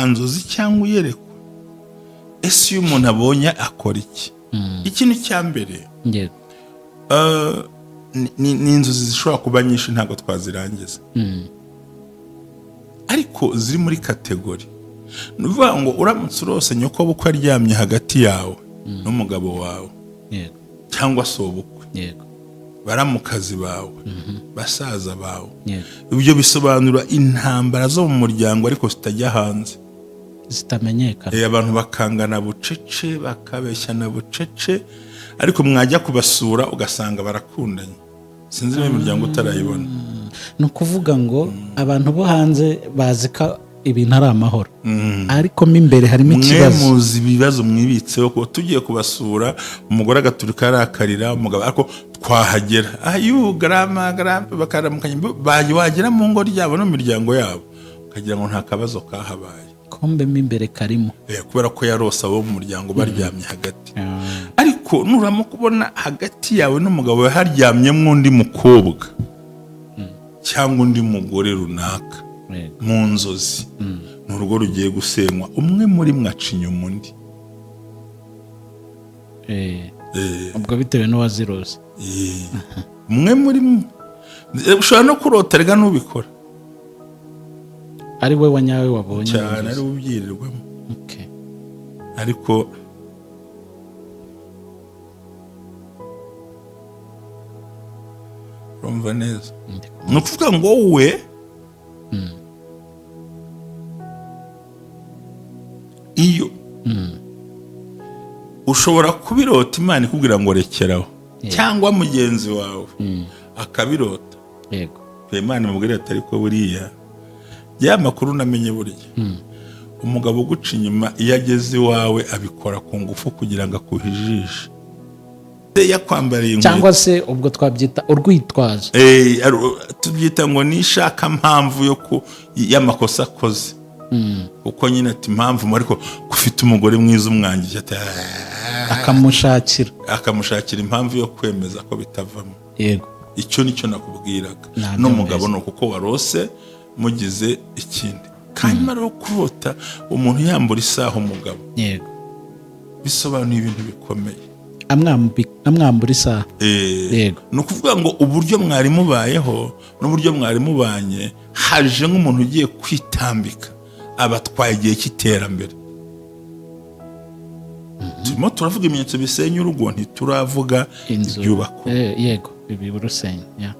nzozi cyangwa uyerekwa. Ese iyo umuntu abonye akora iki? Ikintu cya mbere ni inzozi zishobora kuba nyinshi ntabwo twazirangiza, ariko ziri muri kategori. Ni ukuvuga ngo uramutse urose nyoko bukwe aryamye hagati yawe n'umugabo wawe cyangwa se ubukwe, baramukazi bawe, basaza bawe, ibyo bisobanura intambara zo mu muryango ariko zitajya hanze, zitamenyekana. Abantu bakangana bucece, bakabeshyana bucece, ariko mwajya kubasura ugasanga barakundanye. Sinzi niba imiryango utarayibona. Ni ukuvuga ngo abantu bo hanze bazi ko ibintu ari amahoro, ariko mo imbere harimo ikibazo. Mwe muzi ibibazo mwibitseho ko tugiye kubasura umugore agaturika arakarira umugabo, ariko twahagera grama bakaramukanye, wagera mu ngo ryabo no mu miryango yabo ukagira ngo nta kabazo kahabaye, kombe mo imbere karimo, kubera ko yarose abo mu muryango baryamye hagati. Ariko nuramuka ubona hagati yawe n'umugabo we haryamyemo undi mukobwa cyangwa undi mugore runaka mu nzozi, ni urugo rugiye gusenywa. Umwe muri mwaca inyuma undi, ubwo bitewe n'uwazirose. umwe muri mwe ushobora no kurota rega n'ubikora ari we wanyawe wabonye cyane, ari ubyirirwamo. Ariko urumva neza, ni ukuvuga ngo wowe iyo ushobora kubirota Imana ikubwira ngo rekeraho, cyangwa mugenzi wawe akabirota, Imana imubwira ati ariko buriya ya makuru namenye burya umugabo uguca inyuma iyo ageze iwawe abikora ku ngufu kugira ngo akuhijishe, yakwambariye inkweto, cyangwa se ubwo twabyita urwitwazo, tubyita ngo nishaka mpamvu y'amakosa akoze, kuko nyine ati impamvu ariko ufite umugore mwiza umwangije, akamushakira impamvu yo kwemeza ko bitavamo. Icyo nicyo nakubwiraga n'umugabo, ni ukuko warose mugize ikindi. Hanyuma rero kurota umuntu yambura isaha umugabo, bisobanuye ibintu bikomeye. Amwambura isaha, ni ukuvuga ngo uburyo mwari mubayeho n'uburyo mwari mubanye, haje nk'umuntu ugiye kwitambika, abatwaye igihe cy'iterambere. Turimo turavuga ibimenyetso bisenya urugo, ntituravuga ibyubakwa. Bibi urusenya.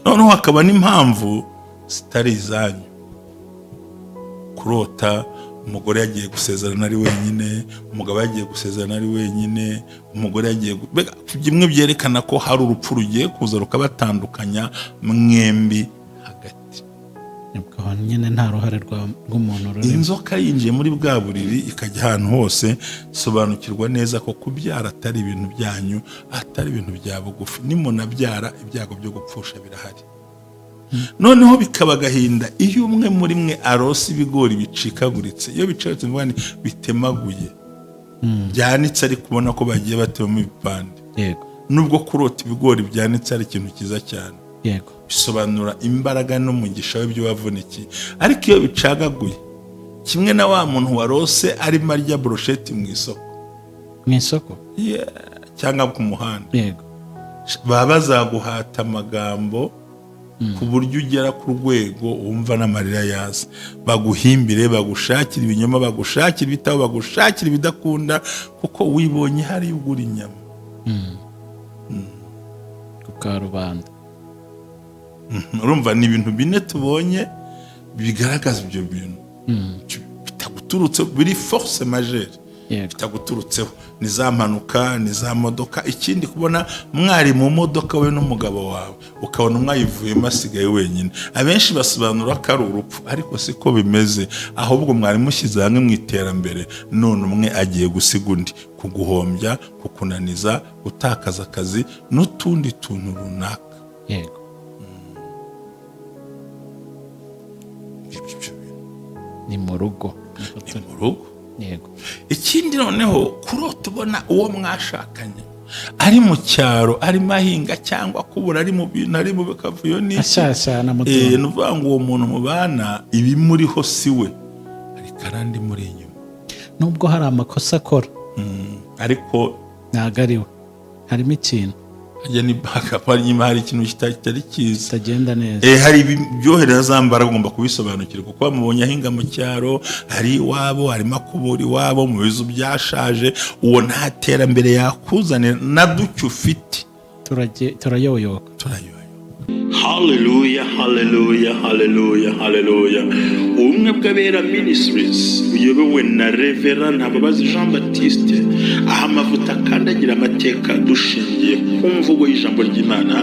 Noneho hakaba n'impamvu zitari izanyu. Kurota umugore yagiye gusezerana ari wenyine, umugabo yagiye gusezerana ari wenyine, umugore yagiye bimwe byerekana ko hari urupfu rugiye kuza rukabatandukanya mwembi hagati. Ubwo nyine nta ruhare rw'umuntu rurimo. Inzoka yinjiye muri bwa buriri ikajya ahantu hose, sobanukirwa neza ko kubyara atari ibintu byanyu, atari ibintu bya bugufi. Nimunabyara ibyago byo gupfusha birahari. Noneho bikaba gahinda iyo umwe muri mwe arose ibigori bicikaguritse, iyo bicitse ngwani bitemaguye, byanitse ari kubona ko bagiye batema ibipande. Nubwo kurota ibigori byanitse ari ikintu kiza cyane, bisobanura imbaraga n'umugisha w'ibyo wavunikiye. Ariko iyo bicagaguye, kimwe na wa muntu warose arimo arya brochette mu isoko, cyangwa ku muhanda, baba bazaguhata amagambo ku buryo ugera ku rwego wumva n'amarira yaza, baguhimbire, bagushakira ibinyoma, bagushakira ibitabo, bagushakira ibidakunda, kuko wibonye hari ugura inyama ku karubanda. Urumva ni ibintu bine tubonye bigaragaza ibyo bintu bitaguturutse, biri force majeure bitaguturutseho. Ni za mpanuka, ni za modoka. Ikindi kubona mwari mu modoka we n'umugabo wawe, ukabona mwayivuyemo asigaye wenyine. Abenshi basobanura ko ari urupfu, ariko siko bimeze, ahubwo mwari mushyize hamwe mu iterambere, none umwe agiye gusiga undi, kuguhombya, kukunaniza, gutakaza akazi n'utundi tuntu runaka. Ni mu rugo. Ikindi noneho kurota ubona uwo mwashakanye ari mu cyaro, arimo ahinga cyangwa kubura, ari mu bintu, ari mu bikavuyo n'iki, nuvuga ngo uwo muntu mubana ibimuriho si we, ari kandi muri inyuma. nubwo hari amakosa akora ariko ntabwo ari we, harimo ikintu ajya ni backup, nyuma hari ikintu kitari cyiza kitagenda neza. hari ibyohereza za mbaraga, ugomba kubisobanukirwa kuko bamubonye ahinga mu cyaro, hari iwabo, harimo akubura iwabo mu bizu byashaje, uwo nta terambere yakuzanira na duke ufite. turayoyoka. Haleluya, haleluya, haleluya, haleluya. Ubumwe bw'Abera Ministries buyobowe na Reverend Ntababazi Jean Baptiste, aha amavuta akandagira amateka dushingiye ku mvugo y'ijambo ry'Imana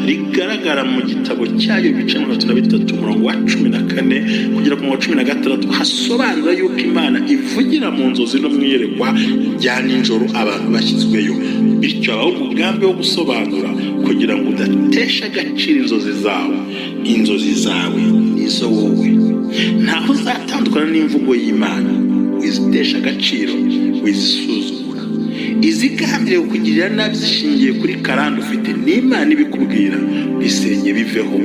rigaragara mu gitabo cyayo ibice 33 umurongo wa 14 kugera ku wa 16, hasobanura yuko Imana ivugira mu nzozi no mwiyerekwa bya nijoro abantu bashyizweyo. Bityo abaho umugambi wo gusobanura kugira ngo udatesha agaciro inzozi zawe nizo wowe. Ntaho uzatandukana n'imvugo y'Imana, wizitesha agaciro, wizisuzugura, izigambiriye kukugirira nabi zishingiye kuri karande ufite n'Imana ibikubwira, bisenye biveho.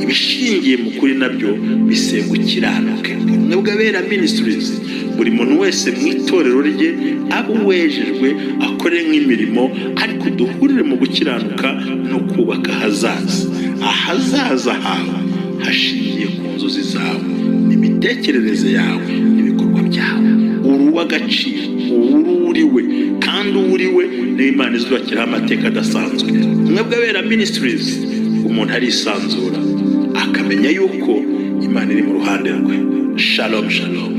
Ibishingiye mu kuri nabyo bisenga ukiranuke. Ubumwe bw'Abera Ministries, buri muntu wese mu itorero rye abo wejejwe akore nk'imirimo, ariko duhurire mu gukiranuka no kubaka ahazaza hawe hashingiye ku nzozi zawe n'imitekerereze yawe n'ibikorwa byawe. uri uw'agaciro, uriwe kandi uriwe n'Imana izubakiraho amateka adasanzwe. Ubumwe bw'Abera Ministries, umuntu arisanzura akamenya yuko Imana iri mu ruhande rwe. Shalom shalom.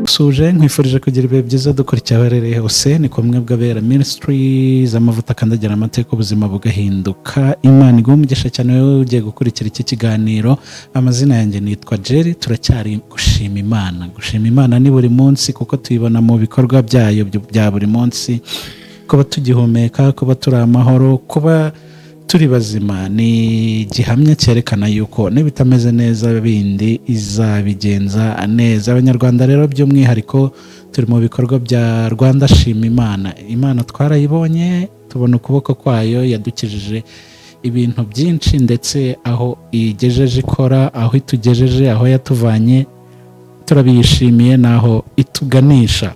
Suje nkwifurije kugira ibihe byiza dukurikira aherereye hose. Ni Ubumwe bw'Abera Ministries, amavuta akandagira amateka ubuzima bugahinduka. Imana iguhe umugisha cyane wowe ugiye gukurikira iki kiganiro. Amazina yanjye nitwa Jerry. Turacyari gushima Imana ni buri munsi, kuko tuyibona mu bikorwa byayo bya buri munsi. Kuba tugihumeka, kuba turi amahoro, kuba turi bazima ni igihamya cyerekana yuko n'ibitameze neza bindi izabigenza neza. Abanyarwanda rero by'umwihariko turi mu bikorwa bya Rwanda Shima Imana twarayibonye, tubona ukuboko kwayo, yadukijije ibintu byinshi, ndetse aho igejeje ikora, aho itugejeje, aho yatuvanye turabiyishimiye, naho ituganisha.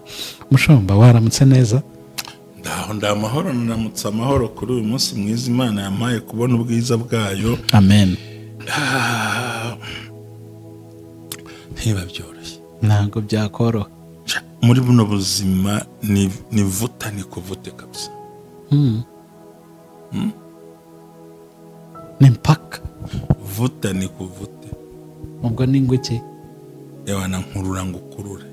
Mushumba, waramutse neza? Ndamahoro, namutse amahoro kuri uyu munsi mwiza Imana yampaye kubona ubwiza bwayo. Amen. Ntiba byoroshye, ntabwo byakoroha muri buno buzima. ni vuta ni kuvute kabisa. ni mpaka vuta ni kuvute. ubwo ni ngwiki ewana nkurura ngo ukurure.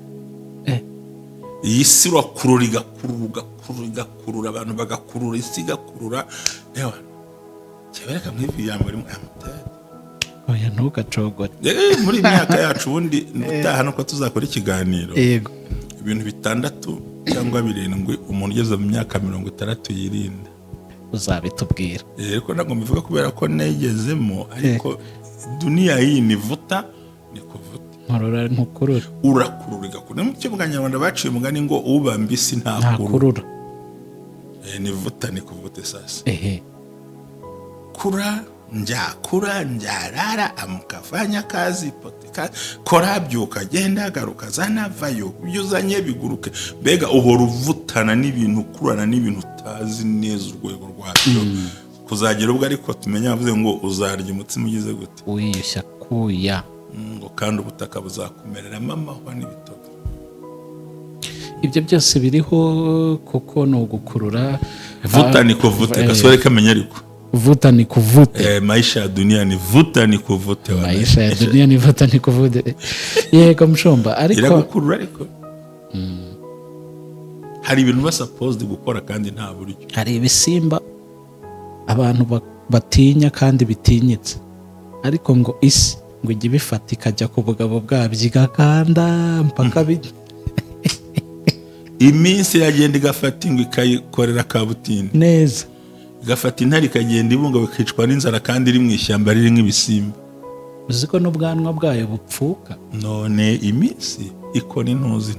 iyi si urakurura igakurura abantu bagakurura, isi igakurura. ewana cyebereka nk'ivi yambo rimwe amutera. oya ntugacogore. muri myaka yacu ubundi utaha nuko tuzakora ikiganiro. Yego. Ibintu 6 cyangwa 7 umuntu ugeze mu myaka 60 yirinda. Uzabitubwira. Ariko ntabwo mbivuga kubera ko negezemo, ariko dunia hii ni vuta ni kuvuta. Nkurura ntukurura. Urakurura igakura. Mu cy'Abanyarwanda baciye umugani ngo ubambisi ntakurura. Ni vuta ni kuvuta sasa. Kura njarara amukafanya kazi potika kora byuka genda garuka zana vayo byuzanye biguruke. Mbega uhora uvutana n'ibintu, kurana n'ibintu utazi neza urwego rwabyo. Kuzagira ubwo ariko tumenya bavuze ngo uzarya umutsima ugize gute, wiyushya kuya ngo kandi ubutaka buzakumerera amahwa n'ibitoki. Ibyo byose biriho kuko no gukurura. Vuta ni kuvute, gasore kamenya ariko vuta ni kuvute. Maisha ya dunia ni vuta ni kuvute. Maisha ya dunia ni vuta ni kuvute. Yego Mushumba, ariko iragukurura ariko hari ibintu ba supposed gukora kandi nta buryo. Hari ibisimba abantu batinya kandi bitinyitse, ariko ngo isi ngo ijye bifata ikajya ku bugabo bwabyo igakanda mpaka iminsi iragenda igafata ingwe ikayikorera kabutindi neza, igafata intare ikagenda ibunga bikicwa n'inzara kandi iri mu ishyamba riri nk'ibisimba. uziko n'ubwanwa bwayo bupfuka. None iminsi ikora intuzi.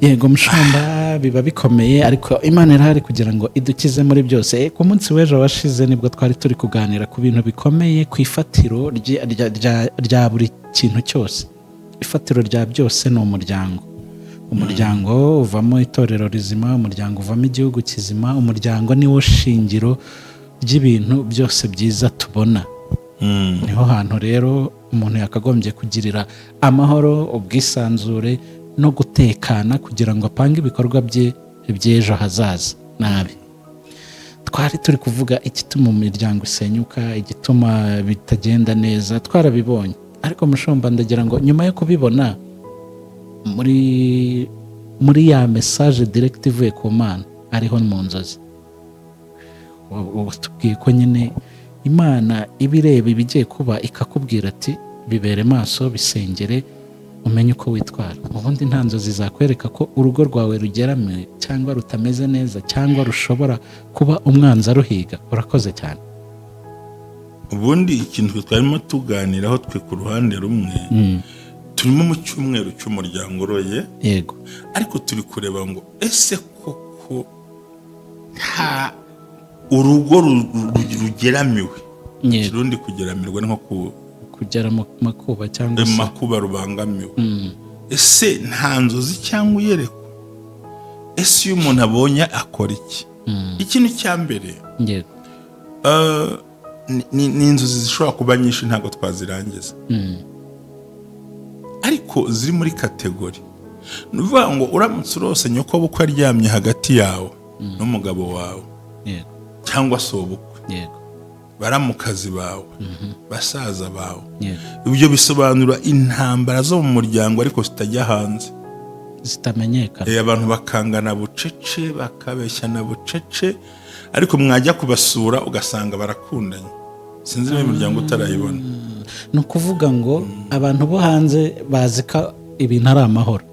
Yego Mushumba, biba bikomeye, ariko Imana irahari kugira ngo idukize muri byose. Ku munsi w'ejo washize nibwo twari turi kuganira ku bintu bikomeye, ku ifatiro rya buri kintu cyose. ifatiro rya byose ni umuryango. Umuryango uvamo itorero rizima, umuryango uvamo igihugu kizima, umuryango niwo shingiro ry'ibintu byose byiza tubona. Niho hantu rero umuntu yakagombye kugirira amahoro, ubwisanzure no gutekana kugira ngo apange ibikorwa bye by'ejo hazaza nabi. Twari turi kuvuga igituma imiryango isenyuka, igituma bitagenda neza, twarabibonye. Ariko mushumba, ndagira ngo nyuma yo kubibona muri ya message direct ivuye ku Mana ariho mu nzozi, tubwiye ko nyine Imana ibireba ibigiye kuba ikakubwira ati bibere maso, bisengere, umenye uko witwara. Ubundi nta nzozi zakwereka ko urugo rwawe rugeramiwe cyangwa rutameze neza cyangwa rushobora kuba umwanzi aruhiga. Urakoze cyane. Ubundi ikintu twarimo tuganiraho twe ku ruhande rumwe, turimo mu cyumweru cy'umuryango roye, yego, ariko turi kureba ngo ese koko nta urugo rugeramiwe. Kirundi kugeramirwa nko kugera makuba cyangwa se makuba rubangamiwe. Ese nta nzozi cyangwa iyerekwa? Ese iyo umuntu abonye akora iki? Ikintu cya mbere, yego, ni inzozi zishobora kuba nyinshi, ntabwo twazirangiza, ariko ziri muri kategori. Ni ukuvuga ngo uramutse urose nyoko bukwe aryamye hagati yawe n'umugabo wawe, yego, cyangwa se ubukwe, yego, baramukazi bawe, basaza bawe, yego, ibyo bisobanura intambara zo mu muryango ariko zitajya hanze, zitamenyekana. Abantu bakangana bucece, bakabeshyana bucece, ariko mwajya kubasura ugasanga barakundanye. Sinzi niba imiryango utarayibona. Ni ukuvuga ngo abantu bo hanze bazi ko ibintu ari amahoro,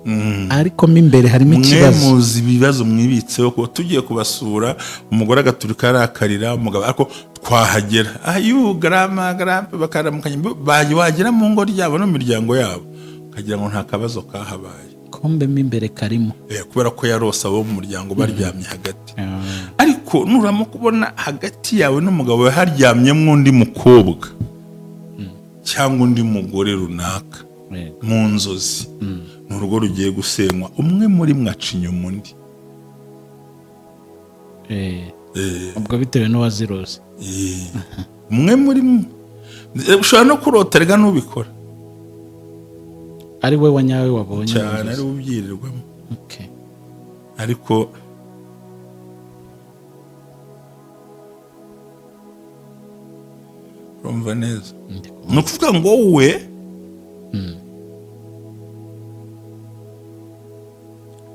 ariko mo imbere harimo ikibazo. Mwe muzi ibibazo mwibitseho ko tugiye kubasura, umugore agaturika arakarira umugabo, ariko twahagera grama bakaramukanya, wagera mu ngo ryabo no miryango yabo ukagira ngo nta kabazo kahabaye, kombe mo imbere karimo, kubera ko yarose abo mu muryango baryamye hagati. Ariko nuramo kubona hagati yawe n'umugabo haryamyemo undi mukobwa cyangwa undi mugore runaka mu nzozi, ni urugo rugiye gusenywa. Umwe muri mwaca inyuma undi, ubwo bitewe n'uwazirose. umwe muri mwe ushobora no kurota rega n'ubikora ari we wanyawe wabonye cyane, ari ubyirirwamo. Ariko urumva neza, ni ukuvuga ngo wowe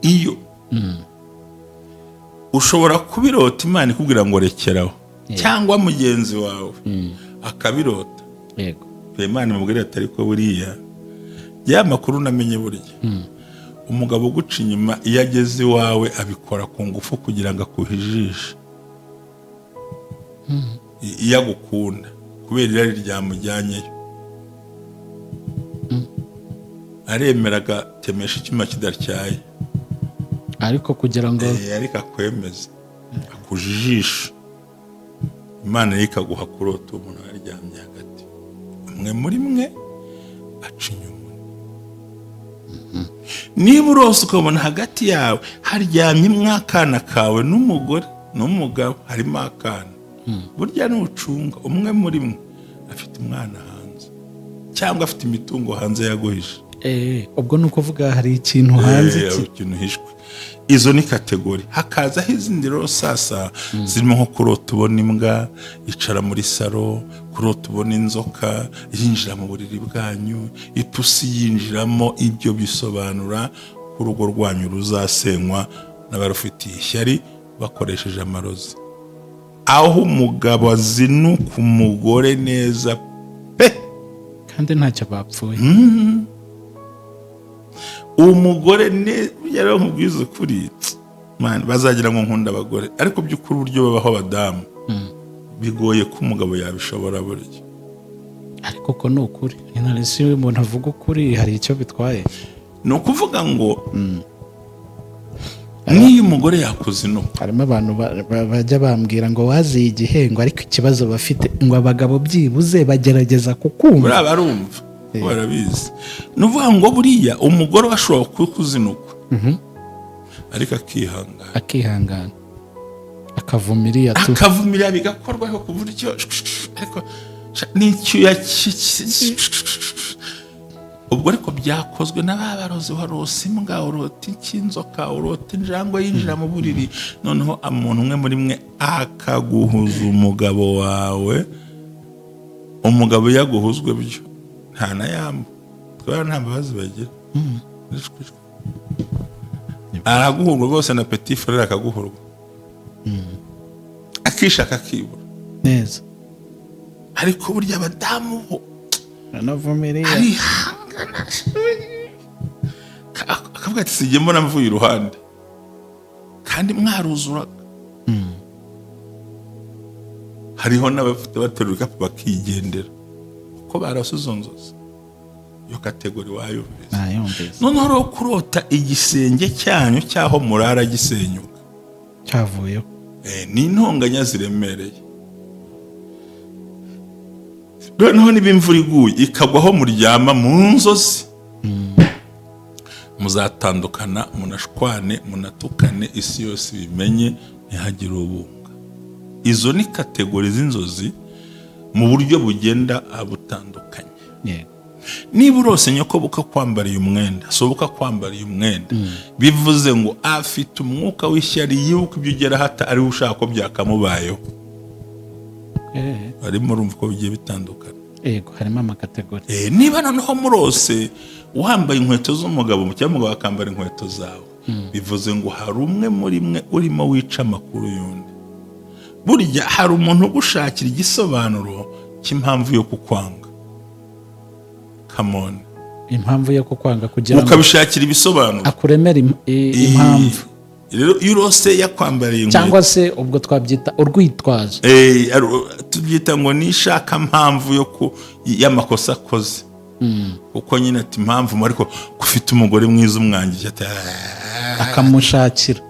iyo ushobora kubirota Imana ikubwira ngo rekeraho, cyangwa mugenzi wawe akabirota, yego, Imana imubwira ati ariko buriya ya makuru namenye, burya umugabo uguca inyuma iyo ageze iwawe abikora ku ngufu kugira ngo akuhijishe, iyo agukunda kubera irari ryamujyanyeyo, aremera agatemesha icyuma kidatyaye, ariko kugira ngo ariko akwemeze, akujijisha. Imana rero ikaguha kurota umuntu aryamye hagati, umwe muri mwe aca inyuma. Niba urose ukabona hagati yawe haryamye mwakana kawe n'umugore n'umugabo, harimo akana, burya nucunga umwe muri mwe afite umwana hanze cyangwa afite imitungo hanze yaguhishe. Ubwo ni ukuvuga hari ikintu hanze, ikintu hishwe. Izo ni kategori. Hakazaho izindi rero sasa zirimo nko kurota ubona imbwa yicara muri salo, kurota ubona inzoka yinjira mu buriri bwanyu, ipusi yinjiramo. Ibyo bisobanura ko urugo rwanyu ruzasenywa n'abarufitiye ishyari bakoresheje amarozi. Aho umugabo azinuka umugore neza pe, kandi ntacyo bapfuye. Umugore yari nkubwiza ukuri, man, bazagira ngo nkunda abagore, ariko by'ukuri uburyo babaho abadamu bigoye ko umugabo yabishobora burya. Ariko ko ni ukuri, si umuntu avuga ukuri hari icyo bitwaye. Ni ukuvuga ngo niyo umugore yakuzinuka, harimo abantu bajya bambwira ngo waziye igihengo, ariko ikibazo bafite ngo abagabo byibuze bagerageza kukumva. barumva barabizi. Ni ukuvuga ngo buriya umugore ashobora kuzinukwa ariko akihangana akavumirira bigakorwaho ku buryo ariko n'icyuya ubwo ariko byakozwe n'abarozi warose imbwa urota inzoka urota injangwe yinjira mu buriri, noneho umuntu umwe muri mwe akaguhuza umugabo wawe. Umugabo yaguhuzwe byo nta na yamba twara nta mbabazi bagira, araguhurwa rwose na petit frère akaguhurwa akishaka akibura neza. Ariko burya abadamu bo anavumirira arihangana akavuga ati sijye mbona mvuye iruhande kandi mwaruzuraga. Hariho n'abafite baterura ibikapu bakigendera kuko barasuze inzozi. Iyo kategori wayumvise. Noneho rero kurota igisenge cyanyu cyaho murara gisenyuka cyavuyeho ni intonganya ziremereye. Noneho niba imvura iguye ikagwaho muryama mu nzozi, muzatandukana, munashwane, munatukane, isi yose bimenye, ntihagire ubunga. Izo ni kategori z'inzozi mu buryo bugenda butandukanye. Niba urose nyoko bukakwambariye umwenda, so bukakwambariye umwenda, bivuze ngo afite umwuka w'ishyari yuko ibyo ugera hata ari ushaka ko byakamubayeho. Arimo urumva ko bigiye bitandukana. Yego, harimo amakategori. Niba noneho murose wambaye inkweto z'umugabo cyangwa umugabo akambara inkweto zawe, bivuze ngo hari umwe muri mwe urimo wica amakuru y'undi. Burya hari umuntu ugushakira igisobanuro cy'impamvu yo kukwanga. Come on. Impamvu yo kukwanga kugira ngo ukabishakira ibisobanuro akuremera impamvu. Rero urose yakwambariye inkweto cyangwa se ubwo twabyita urwitwazo. Tubyita ngo nishaka mpamvu yo y'amakosa akoze. Uko nyine ati impamvu ariko gufite umugore mwiza umwangije ati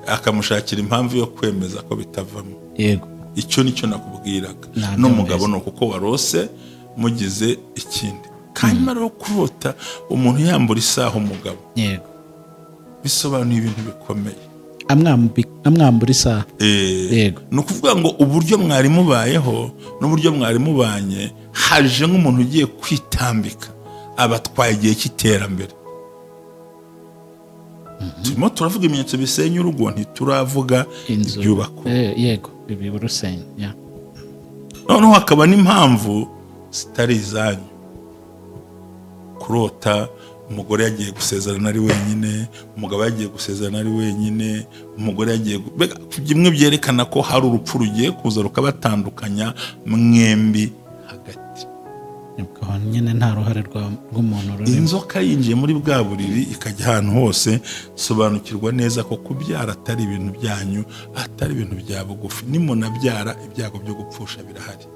akamushakira impamvu yo kwemeza ko bitavamo. Yego, icyo nicyo nakubwiraga. N'umugabo no kuko warose mugize ikindi. Kandi rero kurota umuntu yambura isaha umugabo. Yego, bisobanuye ibintu bikomeye. Amwambura isaha. Yego, ni ukuvuga ngo uburyo mwari mubayeho n'uburyo mwari mubanye haje nk'umuntu ugiye kwitambika abatwaye igihe cy'iterambere. Turimo turavuga ibimenyetso bisenya urugo, ntituravuga ibyubako. Yego, bibi urusenya. Noneho hakaba n'impamvu zitari izanyu. Kurota umugore yagiye gusezerana ari wenyine, umugabo yagiye gusezerana ari wenyine, umugore yagiye bimwe byerekana ko hari urupfu rugiye kuza rukabatandukanya mwembi hagati. Nibwo nyine nta ruhare rw'umuntu rurimo. Inzoka yinjiye muri bwa buriri ikajya ahantu hose, sobanukirwa neza ko kubyara atari ibintu byanyu, atari ibintu bya bugufi. Nimunabyara ibyago byo gupfusha birahari.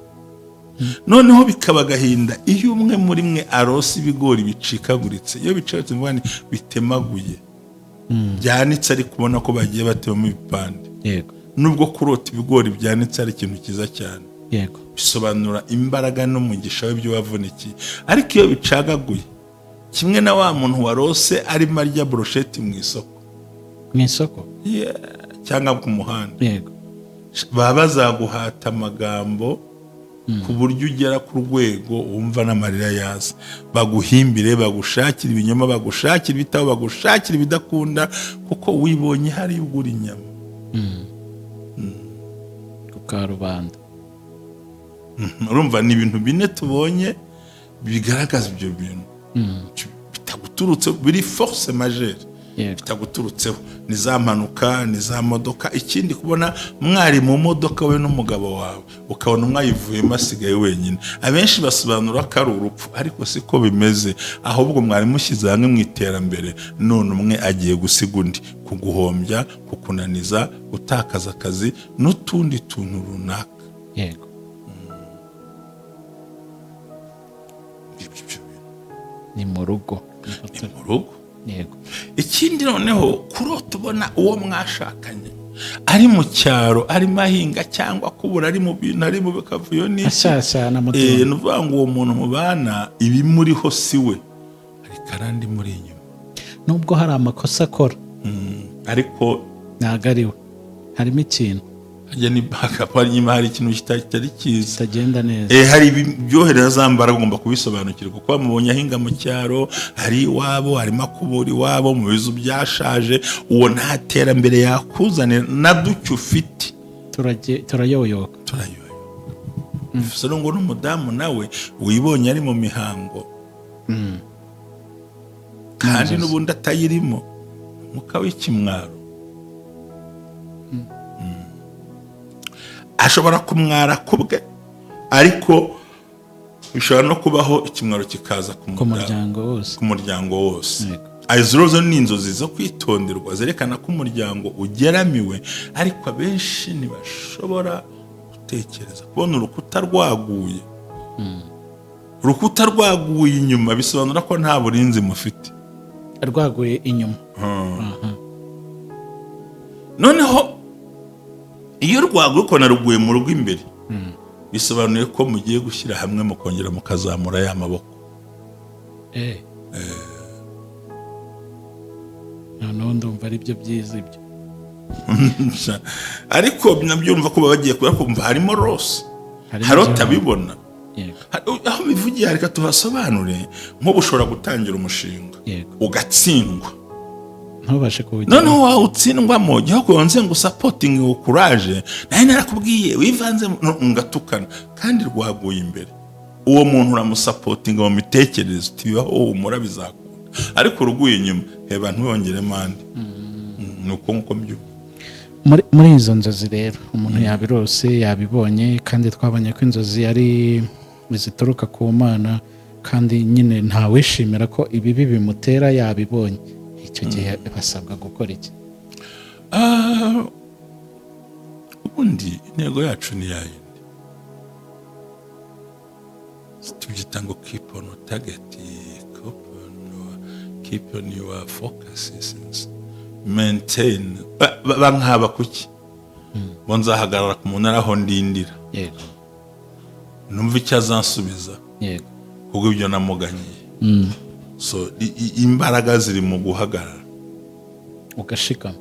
Noneho bikaba agahinda iyo umwe muri mwe arose ibigori bicikaguritse. Iyo bicitse mvani bitemaguye, byanitse ari kubona ko bagiye batema ibipande. Yego, nubwo kurota ibigori byanitse ari ikintu kiza cyane. Yego, bisobanura imbaraga n'umugisha w'ibyo wavunikiye. Ariko iyo bicagaguye, kimwe na wa muntu warose arimo arya brochette mu isoko, cyangwa ku muhanda, yego, baba bazaguhata amagambo ku buryo ugera ku rwego wumva n'amarira yaza. Baguhimbire, bagushakira ibinyoma, bagushakira ibitabo, bagushakira ibidakunda, kuko wibonye hari ugura inyama ku karubanda. Urumva ni ibintu bine tubonye bigaragaza ibyo bintu bitaguturutse, biri force majeure bitaguturutseho. Ni za mpanuka, ni za modoka. Ikindi kubona mwari mu modoka we n'umugabo wawe ukabona mwayivuyemo asigaye wenyine, abenshi basobanura ko ari urupfu, ariko siko bimeze. Ahubwo mwari mushyize hamwe mu iterambere, none umwe agiye gusiga undi, kuguhombya, kukunaniza, gutakaza akazi n'utundi tuntu runaka. Yego, ni mu rugo. Yego. Ikindi noneho kurota ubona uwo mwashakanye ari mu cyaro arimo ahinga cyangwa kubura ari mu bintu ari mu bikavuyo n'iki ashyashyana ni mutima ukuvuga ngo uwo muntu mubana ibimuriho si we ariko arandi muri inyuma nubwo hari amakosa akora ariko ntabwo ari we harimo ikintu ajya ni backup nyuma hari ikintu kitari cyiza kitagenda neza hari ibyohereza za mbaraga ugomba kubisobanukirwa kuko bamubonye ahinga mu cyaro hari iwabo harimo akubura iwabo mu bizu byashaje uwo nta terambere yakuzanira na duke ufite turayoyoka bivuze ngo n'umudamu nawe wibonye ari mu mihango kandi n'ubundi atayirimo umwuka w'ikimwaro ashobora kumwara kubwe ariko bishobora no kubaho ikimwaro kikaza ku muryango wose izo ni inzozi zo kwitonderwa zerekana ko umuryango ugeramiwe ariko abenshi ntibashobora gutekereza kubona urukuta rwaguye inyuma bisobanura ko nta burinzi mufite rwaguye inyuma noneho iyo rwaguye uko naruguye mu rugo imbere bisobanuye ko mugiye gushyira hamwe mukongera mukazamura ya maboko noneho ndumva ari byo byiza ibyo ariko nabyumva ko bagiye kuyakumva harimo rose hari utabibona aho bivugiye reka tuhasobanure nk'ubu ushobora gutangira umushinga ugatsindwa ntubashe kuwugira noneho wawutsindwamo jya kubanze ngo usapotinge ngo kuraje nawe narakubwiye wivanze ngatukana kandi rwaguye imbere uwo muntu uramusapotinga mu mitekerereze utibaho humura bizakunda ariko uruguye inyuma heba ntiwongere mande nuko nkuko mbyuka muri izo nzozi rero umuntu yabirose yabibonye kandi twabonye ko inzozi ari zituruka ku Mana kandi nyine ntawishimira ko ibibi bimutera yabibonye icyo gihe basabwa gukora iki ubundi intego yacu ni yayindi tubyita ngo keep on target keep on your focus maintain bankaba kuki bo nzahagarara ku muntu araho ndindira numva icyo azansubiza kuko ibyo namuganyiye so imbaraga ziri mu guhagarara ugashikama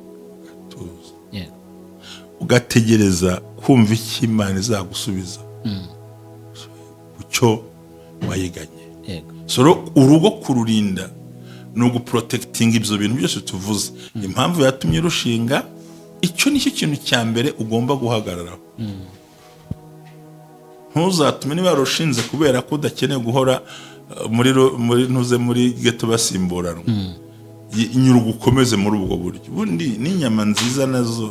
ugategereza kumva icyo Imana izagusubiza ku cyo wayiganye so urugo kururinda ni uguprotectinga ibyo bintu byose tuvuze impamvu yatumye rushinga icyo nicyo kintu cya mbere ugomba guhagararaho ntuzatume niba rushinze kubera ko udakeneye guhora muri geto basimburanwa inyura ugukomeze muri ubwo buryo ubundi n'inyama nziza nazo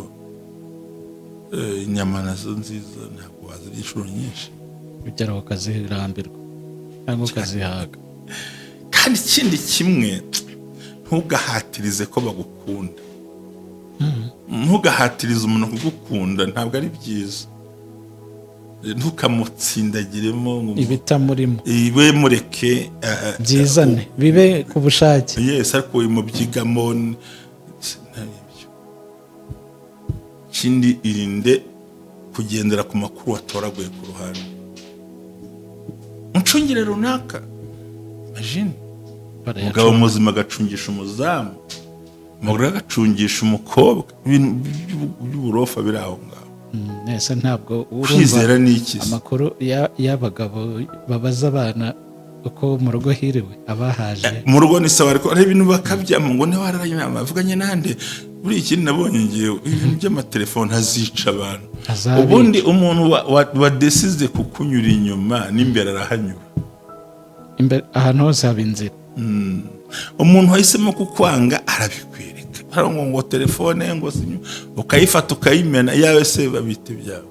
inyama nazo nziza ntabwo wazirya inshuro nyinshi ugeraho ukazirambirwa cyangwa ukazihaga kandi ikindi kimwe ntugahatirize ko bagukunda ntugahatirize umuntu kugukunda ntabwo ari byiza ntukamutsindagiremo ibitamurimo ibe mureke byizane bibe ku bushake ariko mubyigamo ikindi irinde kugendera ku makuru watoraguye ku ruhande mucungire runaka imagine umugabo muzima agacungisha umuzamu umugore agacungisha umukobwa by'uburofa biri aho ngaho nese ntabwo kwizera ni iki amakuru y'abagabo babaza abana uko mu rugo hiriwe abahaje mu rugo ni sawa ariko ari ibintu bakabyamo ngo niba wararanye inama avuganye nande buri ikindi nabonye ngewe ibintu by'amatelefone azica abantu ubundi umuntu wadesize kukunyura inyuma n'imbere arahanyura imbere ahantu hose haba inzira umuntu wahisemo kukwanga arabikwereka hari ngo telefone ngo ukayifata ukayimena yawe se babite byawe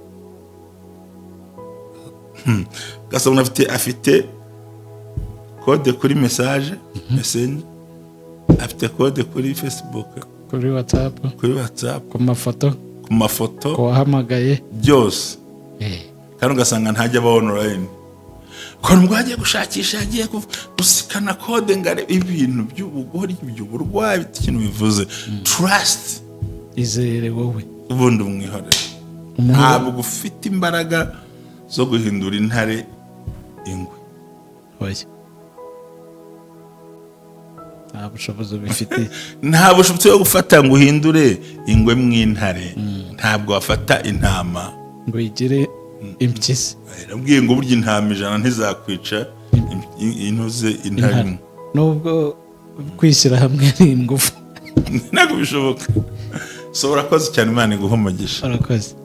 gasabona afite kode kuri message messenger afite kode kuri Facebook kuri WhatsApp ku mafoto kuwahamagaye byose kandi ugasanga ntajya aba online ko nubwo agiye gushakisha agiye gusikana kode ngare ibintu by'ubugori by'uburwayi ikintu bivuze trust izere wowe ubundi umwihorere. Ntabwo ufite imbaraga zo guhindura intare ingwe. Oya. Nta bushobozi bifite. Nta bushobozi bwo gufata ngo uhindure ingwe mw'intare. Ntabwo wafata intama ngo igire impyisi. Nabwiye ngo burya intama 100 ntizakwica intuze intare imwe. Nubwo kwishyira hamwe ari ingufu. Ntabwo bishoboka. So urakoze cyane, Imana iguhe umugisha. Urakoze.